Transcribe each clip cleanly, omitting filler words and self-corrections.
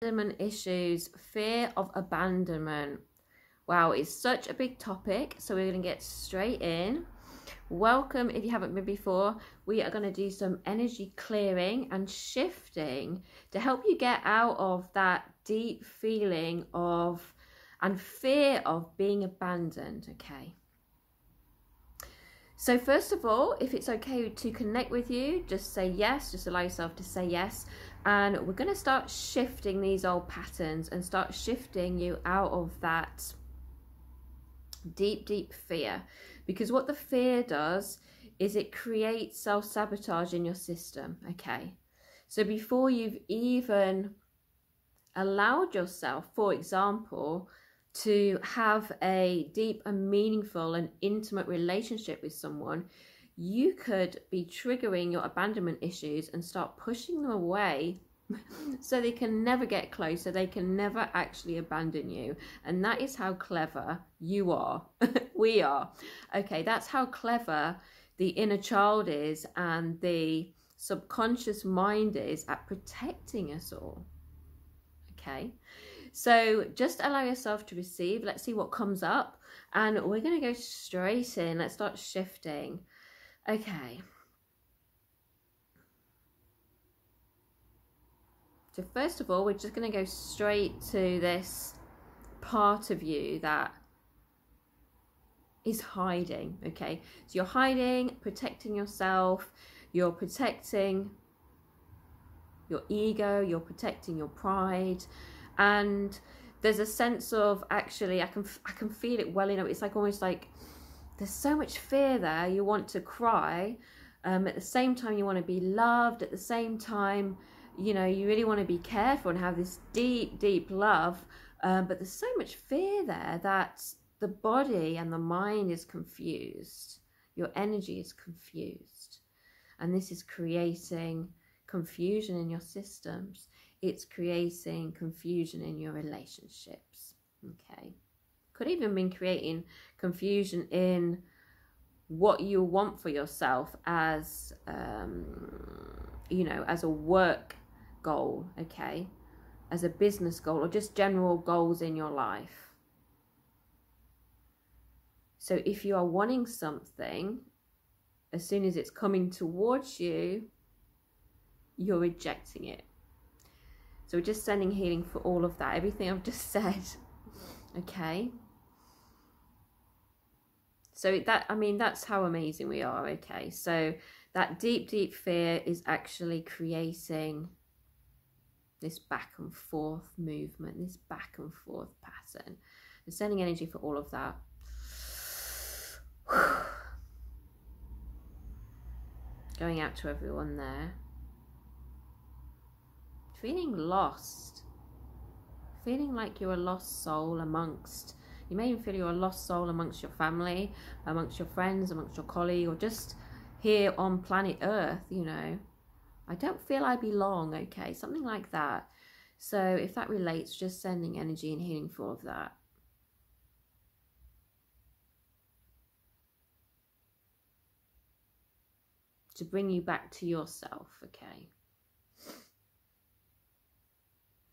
Abandonment issues, fear of abandonment. Wow, it's such a big topic, so we're going to get straight in. Welcome if you haven't been before. We are going to do some energy clearing and shifting to help you get out of that deep feeling of and fear of being abandoned. Okay, so first of all, if it's okay to connect with you, just say yes, just allow yourself to say yes. And we're going to start shifting these old patterns and start shifting you out of that deep fear, because what the fear does is it creates self-sabotage in your system. Okay, so before you've even allowed yourself, for example, to have a deep and meaningful and intimate relationship with someone, you could be triggering your abandonment issues and start pushing them away so they can never get close, so they can never actually abandon you. And that is how clever you are. We are. Okay, that's how clever the inner child is and the subconscious mind is at protecting us all. Okay, so just allow yourself to receive. Let's see what comes up, and we're going to go straight in. Let's start shifting. Okay, so first of all, we're just going to go straight to this part of you that is hiding. Okay, so you're hiding, protecting yourself, you're protecting your ego, you're protecting your pride, and there's a sense of, actually, I can feel it well enough. It's like almost like there's so much fear there. You want to cry, at the same time you want to be loved, at the same time, you know, you really want to be careful and have this deep love, but there's so much fear there that the body and the mind is confused. Your energy is confused, and this is creating confusion in your systems. It's creating confusion in your relationships. Okay, could even been creating confusion in what you want for yourself as you know, as a work goal, okay, as a business goal, or just general goals in your life. So if you are wanting something, as soon as it's coming towards you, you're rejecting it. So we're just sending healing for all of that, everything I've just said. Okay, so that, I mean, that's how amazing we are. Okay, so that deep fear is actually creating this back and forth movement, this back and forth pattern. We're sending energy for all of that. Going out to everyone there. Feeling lost, feeling like you're a lost soul amongst, you may even feel you're a lost soul amongst your family, amongst your friends, amongst your colleagues, or just here on planet Earth, you know. I don't feel I belong, okay, something like that. So if that relates, just sending energy and healing for all of that. To bring you back to yourself, okay.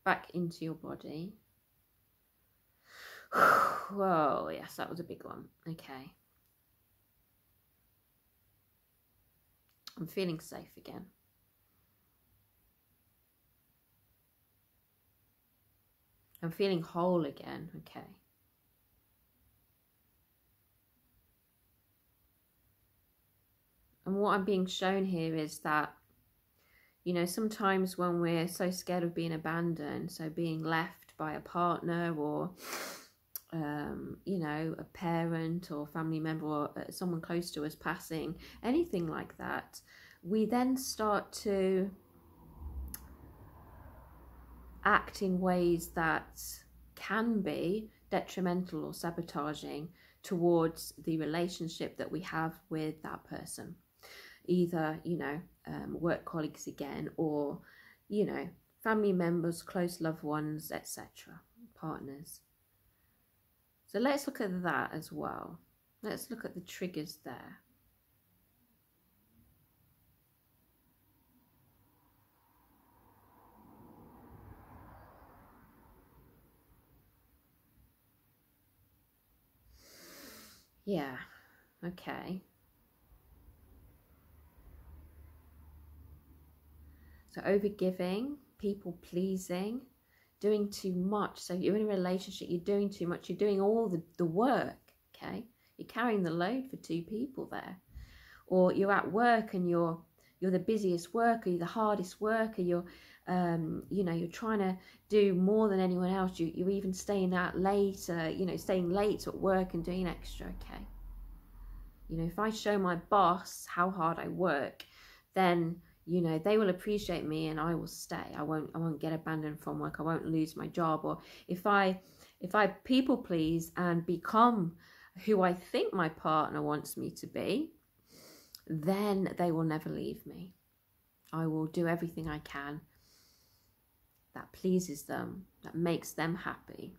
Back into your body. Whoa, yes, that was a big one. Okay. I'm feeling safe again. I'm feeling whole again. Okay. And what I'm being shown here is that, you know, sometimes when we're so scared of being abandoned, so being left by a partner or, you know, a parent or family member or someone close to us passing, anything like that, we then start to act in ways that can be detrimental or sabotaging towards the relationship that we have with that person. Either, you know, work colleagues again, or, you know, family members, close loved ones, etc., partners. So let's look at that as well. Let's look at the triggers there. Yeah, okay. So overgiving, people pleasing, doing too much. So you're in a relationship, you're doing too much, you're doing all the work, okay? You're carrying the load for two people there. Or you're at work and you're the busiest worker, you're the hardest worker, you're you know, you're trying to do more than anyone else. You're even staying out late, you know, staying late at work and doing extra, okay? You know, if I show my boss how hard I work, then, you know, they will appreciate me and I will stay. I won't get abandoned from work. I won't lose my job. Or if I people please and become who I think my partner wants me to be, then they will never leave me. I will do everything I can that pleases them, that makes them happy.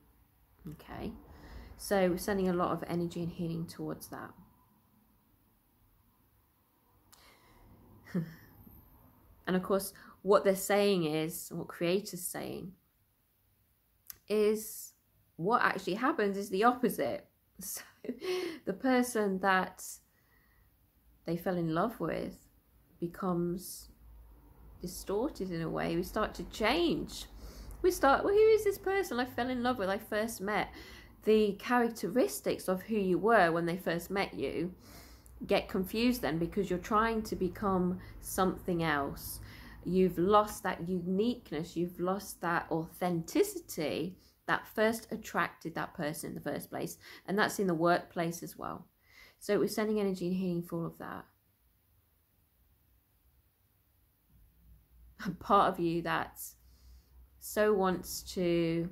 Okay, so we're sending a lot of energy and healing towards that. And of course, what they're saying is, what Creator's saying is, what actually happens is the opposite. So the person that they fell in love with becomes distorted in a way. We start to change. We start, well, who is this person I fell in love with, I first met? The characteristics of who you were when they first met you get confused then, because you're trying to become something else. You've lost that uniqueness, you've lost that authenticity that first attracted that person in the first place. And that's in the workplace as well. So we're sending energy and healing for all of that. A part of you that so wants to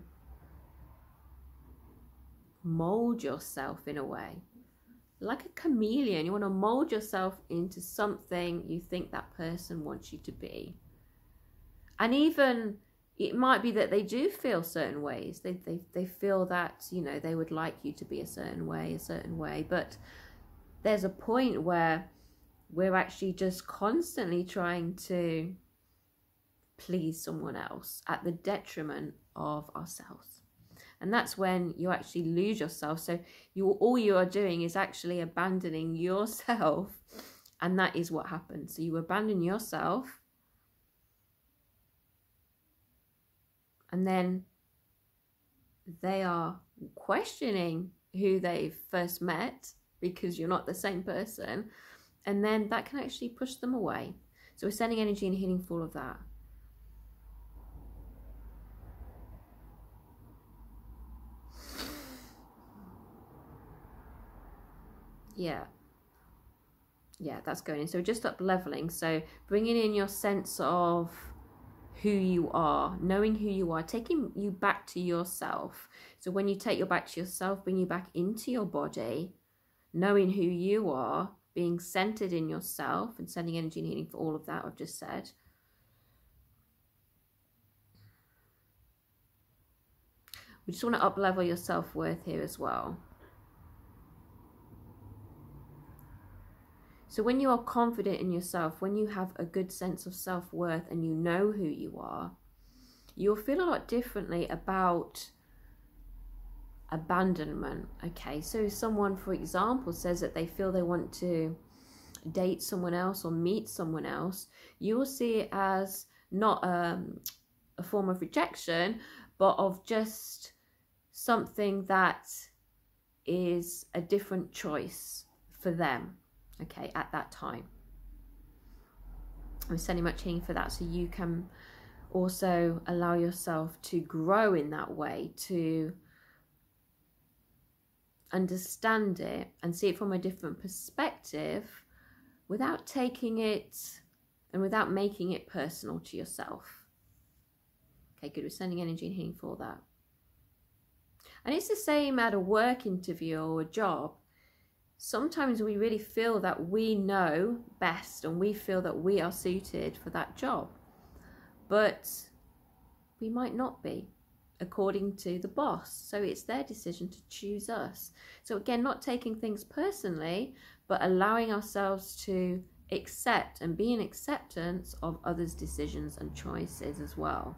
mold yourself in a way, like a chameleon. You want to mold yourself into something you think that person wants you to be. And even it might be that they do feel certain ways. They feel that, you know, they would like you to be a certain way. But there's a point where we're actually just constantly trying to please someone else at the detriment of ourselves. And that's when you actually lose yourself. So all you are doing is actually abandoning yourself. And that is what happens. So you abandon yourself. And then they are questioning who they first met, because you're not the same person. And then that can actually push them away. So we're sending energy and healing for all of that. Yeah, that's going in. So just up leveling. So bringing in your sense of who you are, knowing who you are, taking you back to yourself. So when you take you back to yourself, bring you back into your body, knowing who you are, being centered in yourself, and sending energy and healing for all of that I've just said. We just want to up level your self-worth here as well. So when you are confident in yourself, when you have a good sense of self-worth and you know who you are, you'll feel a lot differently about abandonment. Okay, so if someone, for example, says that they feel they want to date someone else or meet someone else, you will see it as not a form of rejection, but of just something that is a different choice for them. Okay, at that time. I'm sending much healing for that, so you can also allow yourself to grow in that way, to understand it and see it from a different perspective without taking it and without making it personal to yourself. Okay, good. We're sending energy and healing for that. And it's the same at a work interview or a job. Sometimes we really feel that we know best and we feel that we are suited for that job, but we might not be, according to the boss. So it's their decision to choose us. So again, not taking things personally, but allowing ourselves to accept and be in acceptance of others' decisions and choices as well.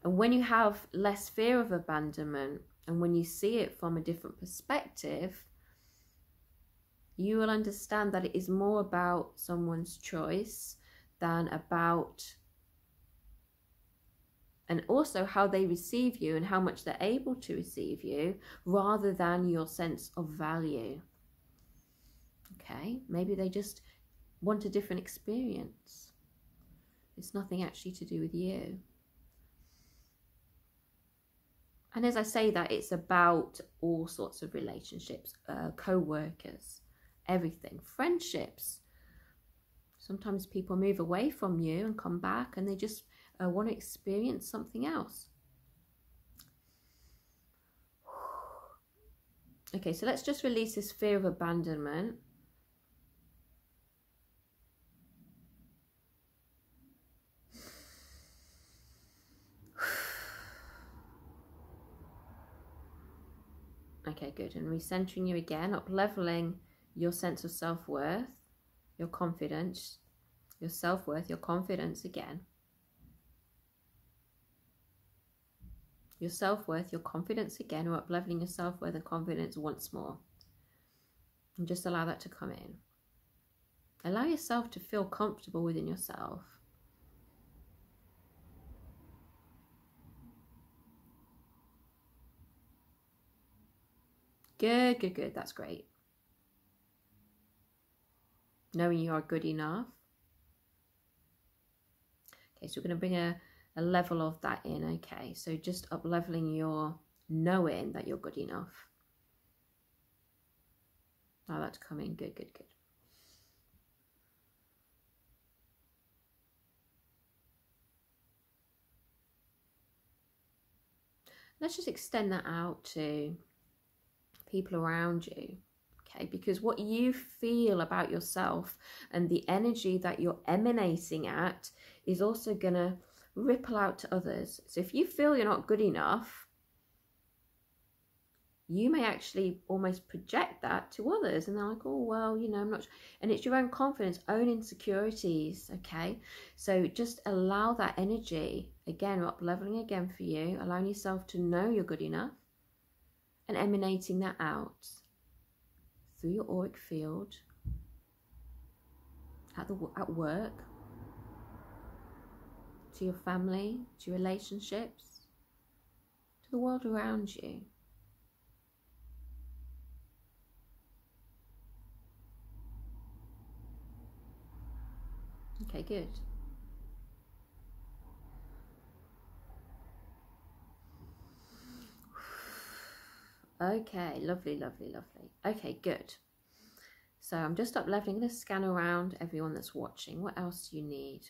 And when you have less fear of abandonment, And when you see it from a different perspective, you will understand that it is more about someone's choice than about, and also how they receive you and how much they're able to receive you, rather than your sense of value. Okay, maybe they just want a different experience. It's nothing actually to do with you. And as I say that, it's about all sorts of relationships, co-workers, everything, friendships. Sometimes people move away from you and come back, and they just want to experience something else. Okay, so let's just release this fear of abandonment. Okay, good. And recentering you again, up leveling your sense of self-worth, your confidence, your self-worth, your confidence again. Your self-worth, your confidence again, or up leveling your self-worth and confidence once more. And just allow that to come in. Allow yourself to feel comfortable within yourself. Good, good, good. That's great. Knowing you are good enough. Okay, so we're going to bring a level of that in. Okay, so just up leveling your knowing that you're good enough. Allow that to come in. Good, good, good. Let's just extend that out to people around you. Okay, because what you feel about yourself and the energy that you're emanating at is also going to ripple out to others. So if you feel you're not good enough, you may actually almost project that to others, and they're like, oh, well, you know, I'm not, and it's your own confidence, own insecurities. Okay, so just allow that energy again, up leveling again for you, allowing yourself to know you're good enough and emanating that out through your auric field, at work, to your family, to your relationships, to the world around you. Okay, good. Okay, lovely, lovely, lovely. Okay, good. So I'm just up leveling, going to scan around everyone that's watching. What else do you need?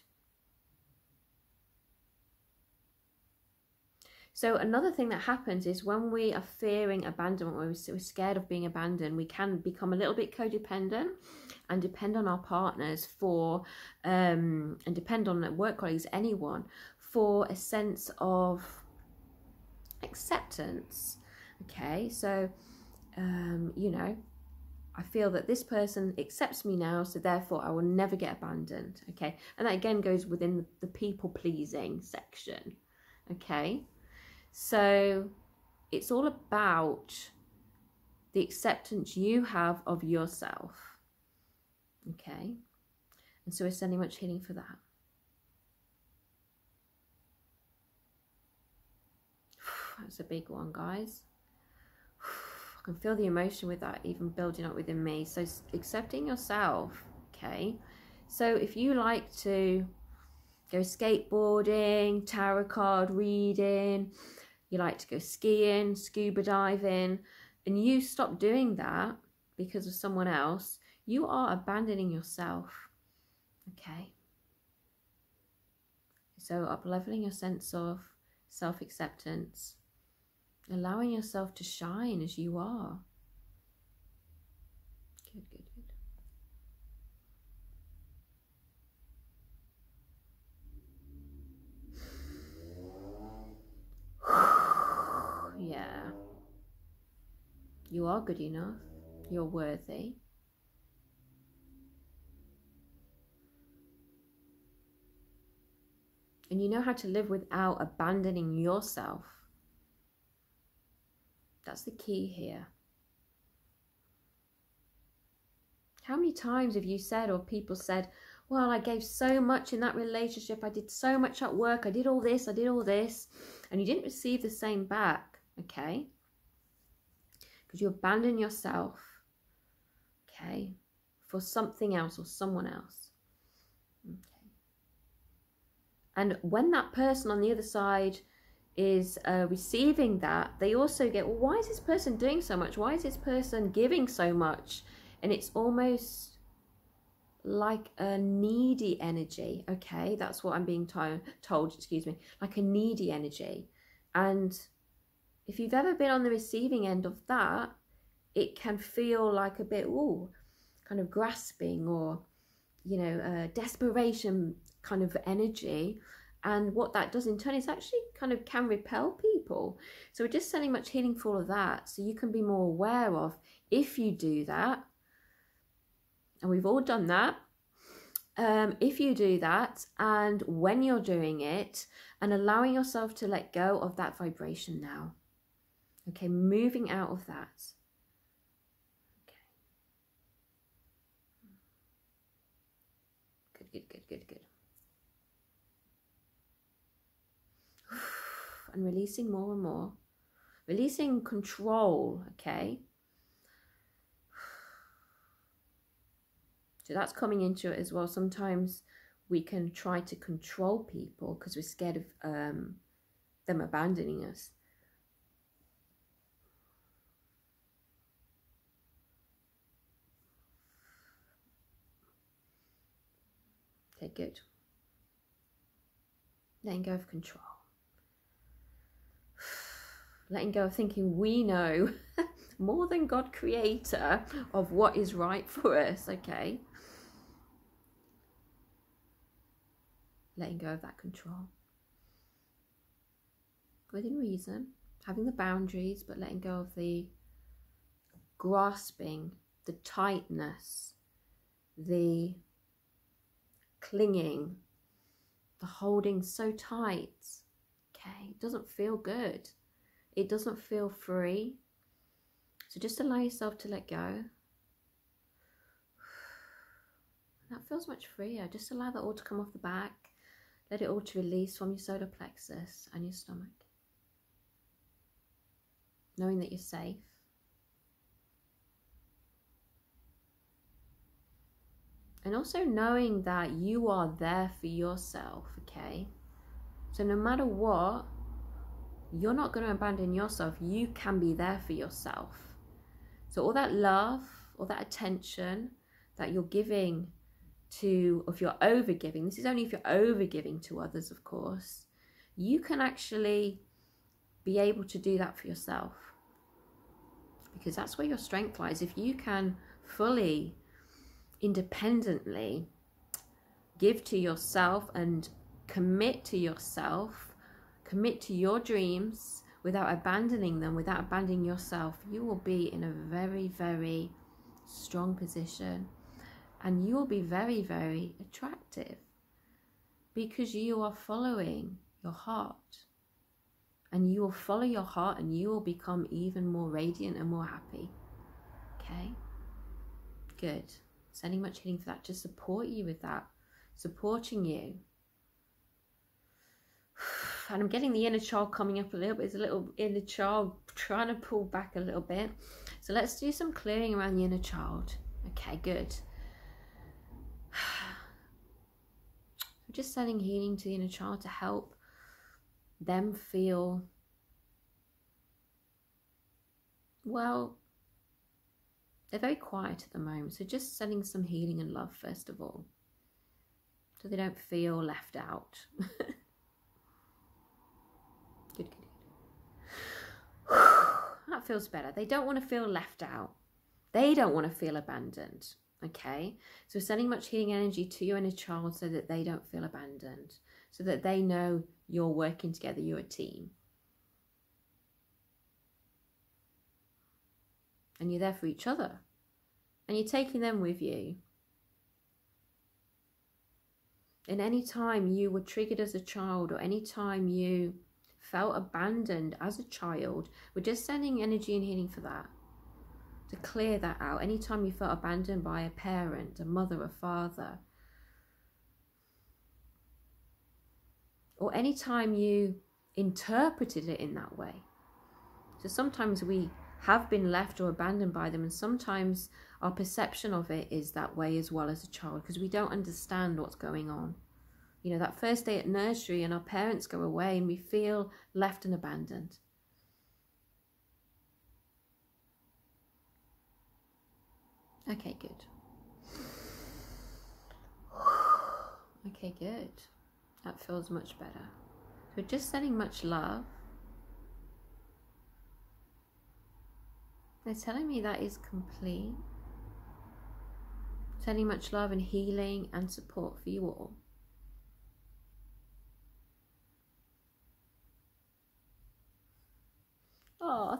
So another thing that happens is when we are fearing abandonment, when we're scared of being abandoned, we can become a little bit codependent and depend on our partners for, and depend on work colleagues, anyone, for a sense of acceptance. Okay, so, you know, I feel that this person accepts me now, so therefore I will never get abandoned. Okay, and that again goes within the people pleasing section. Okay, so it's all about the acceptance you have of yourself. Okay, and so we're sending much healing for that. That's a big one, guys. I can feel the emotion with that even building up within me. So accepting yourself. Okay, so if you like to go skateboarding, tarot card reading, you like to go skiing, scuba diving, and you stop doing that because of someone else, you are abandoning yourself. Okay, so up leveling your sense of self-acceptance, allowing yourself to shine as you are. Good, good, good. Yeah. You are good enough. You're worthy. And you know how to live without abandoning yourself. That's the key here. How many times have you said, or people said, well, I gave so much in that relationship, I did so much at work, I did all this, and you didn't receive the same back, okay? Because you abandon yourself, okay, for something else or someone else, okay? And when that person on the other side is receiving that, they also get, well, why is this person doing so much? Why is this person giving so much? And it's almost like a needy energy, okay? That's what I'm being told, excuse me, like a needy energy. And if you've ever been on the receiving end of that, it can feel like a bit, ooh, kind of grasping or, you know, desperation kind of energy. And what that does in turn is actually kind of can repel people. So we're just sending much healing for all of that, so you can be more aware of if you do that. And we've all done that. If you do that, and when you're doing it, and allowing yourself to let go of that vibration now. Okay, moving out of that. Okay. Good. And releasing more and more. Releasing control, okay? So that's coming into it as well. Sometimes we can try to control people because we're scared of them abandoning us. Okay, good. Letting go of control. Letting go of thinking we know more than God creator of what is right for us, okay? Letting go of that control. Within reason, having the boundaries, but letting go of the grasping, the tightness, the clinging, the holding so tight, okay? It doesn't feel good. It doesn't feel free. So just allow yourself to let go. That feels much freer. Just allow that all to come off the back. Let it all to release from your solar plexus and your stomach. Knowing that you're safe. And also knowing that you are there for yourself, okay? So no matter what, you're not going to abandon yourself. You can be there for yourself. So all that love, all that attention that you're giving to, if you're overgiving, this is only if you're overgiving to others, of course, you can actually be able to do that for yourself. Because that's where your strength lies. If you can fully, independently give to yourself and commit to yourself, commit to your dreams without abandoning them, without abandoning yourself, you will be in a very, very strong position. And you will be very, very attractive because you are following your heart. And you will follow your heart and you will become even more radiant and more happy. Okay? Good. Sending much healing for that to support you with that. Supporting you. And I'm getting the inner child coming up a little bit. There's a little inner child trying to pull back a little bit. So let's do some clearing around the inner child. Okay, good. I'm just sending healing to the inner child to help them feel, well, they're very quiet at the moment. So just sending some healing and love first of all. So they don't feel left out. Good. That feels better. They don't want to feel left out. They don't want to feel abandoned. Okay, so sending much healing energy to your inner child so that they don't feel abandoned, so that they know you're working together, you're a team. And you're there for each other. And you're taking them with you. And any time you were triggered as a child, or any time you felt abandoned as a child, we're just sending energy and healing for that, to clear that out. Anytime you felt abandoned by a parent, a mother, a father, or anytime you interpreted it in that way. So sometimes we have been left or abandoned by them, and sometimes our perception of it is that way as well as a child, because we don't understand what's going on. You know, that first day at nursery and our parents go away and we feel left and abandoned. Okay, good. Okay, good. That feels much better. So we're just sending much love. They're telling me that is complete. Sending much love and healing and support for you all. Oh,